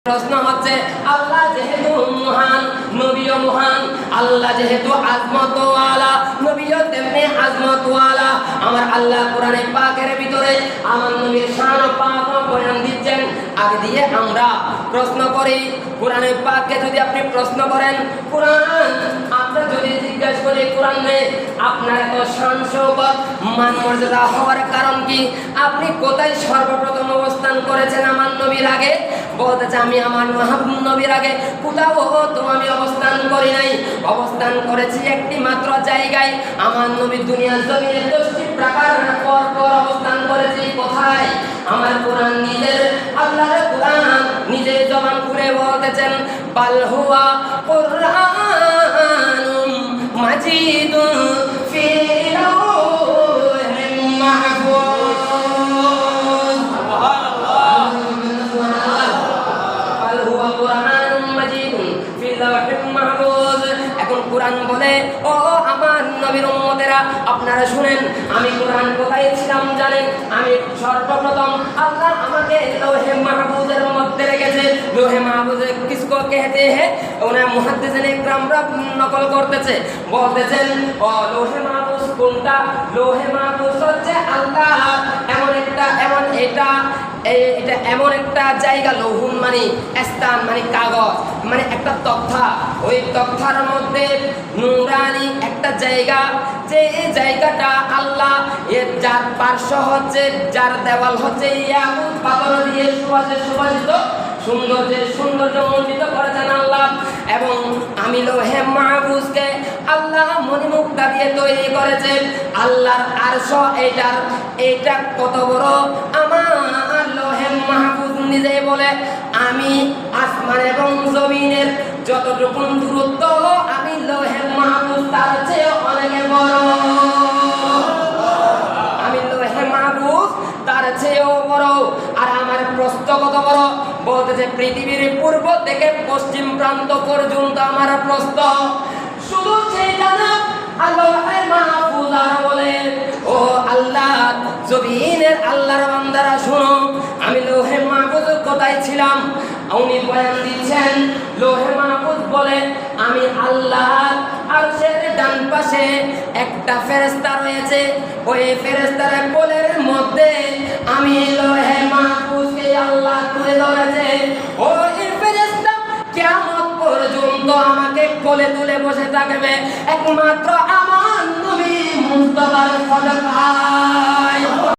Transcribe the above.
প্রশ্ন হচ্ছে আল্লাহ যেহেতু মহান, নবীও মহান, আল্লাহ যেহেতু আজমতওয়ালা, নবীও তেমনি আজমতওয়ালা। আমার আল্লাহ কোরআনে পাকের ভিতরে আমার নবীর শান ও পাক বয়ান দিচ্ছেন। আগে দিয়ে আমরা প্রশ্ন করি, কোরআনে পাককে যদি আপনি প্রশ্ন করেন, কোরআন আমরা যদি জিজ্ঞাসা করি কোরআনে আপনার এত শান শওকত মান মর্যাদা হওয়ার কারণ কি? আপনি কোথায় সর্বপ্রথম অবস্থান করেছেন আমার নবীর আগে? বলতেছে আমি আমার মাহবুব নবীর আগে কোথাও তো আমি অবস্থান করি নাই, অবস্থান করেছি একটি মাত্র জায়গায়। আমার নবী দুনিয়ার জমিনে 10টি প্রকার পর পর অবস্থান করেছি। কোথায়? আমার কোরআন নিজের আল্লাহর কোরআন নিজে জবান খুলে বলতেছেন বাল হুয়া কুরআনুম মাজিদুন ফি লাওহিম মাহফুজ। এখন কোরআন বলে, ও আমার নবীর উম্মতেরা আপনারা শুনেন, আমি কোরআন কোথায় ছিলাম জানেন? আমি সর্বপ্রথম আল্লাহ আমাকে লৌহে মাহফুজের মধ্যে রেখেছে। লৌহে মাহফুজে কিসকো कहते हैं? ওনারা মুহাদ্দিসিনে ইকরামরা নকল করতেছে, বলতেছেন ও লৌহে মাহফুজ কোনটা? লৌহে মাহফুজ হচ্ছে আল্লাহ এটা এমন একটা জায়গা, লৌহুন মানে স্থান মানে কাগজ মানে একটা তক্তা, ওই তক্তার মধ্যে নুরানি একটা জায়গা, যে এই জায়গাটা আল্লাহ যার পার্শ্ব হচ্ছে, যার দেওয়াল হচ্ছে ইয়াকুত পাথর দিয়ে সুবাসিত সৌন্দর্য মণ্ডিত করেছেন আল্লাহ। এবং আমি লৌহে মাহফুজকে আল্লাহ মণিমুক্তা দিয়ে তৈরি করেছেন। আল্লাহর আরশ এইটা কত বড়! আমার লৌহে মাহফুজ নিজেই বলে আমি আসমান এবং জমিনের যতটুকু দূরত্ব, আমি লৌহে মাহফুজ তার চেয়ে অনেক বড়। আমি লৌহে মাহফুজ তার চেয়েও বড়। আর আমার প্রস্থ কত বড়? বলতেছে পৃথিবীর পূর্ব থেকে পশ্চিম প্রান্ত পর্যন্ত আমার প্রস্থ। শুধু সেইটা না, লৌহে মাহফুজ আর বলে ও আল্লাহ জমিনের আল্লাহর বান্দারা শুনো, আমি লৌহে মাহফুজ কোথায় ছিলাম? উনি বয়ান দিচ্ছেন, লৌহে মাহফুজ বলে আমি আল্লাহ আরশের ডান পাশে একটা ফেরেশতা রয়েছে, ওই ফেরেশতার কোলের মধ্যে আমি লৌহে মাহফুজকে আল্লাহ তুলে ধরেছে। ওই ফেরেশতা কিয়ামত পর্যন্ত আমাকে কোলে তুলে বসে থাকবে একমাত্র আমার নবী মুস্তাফার সদকা।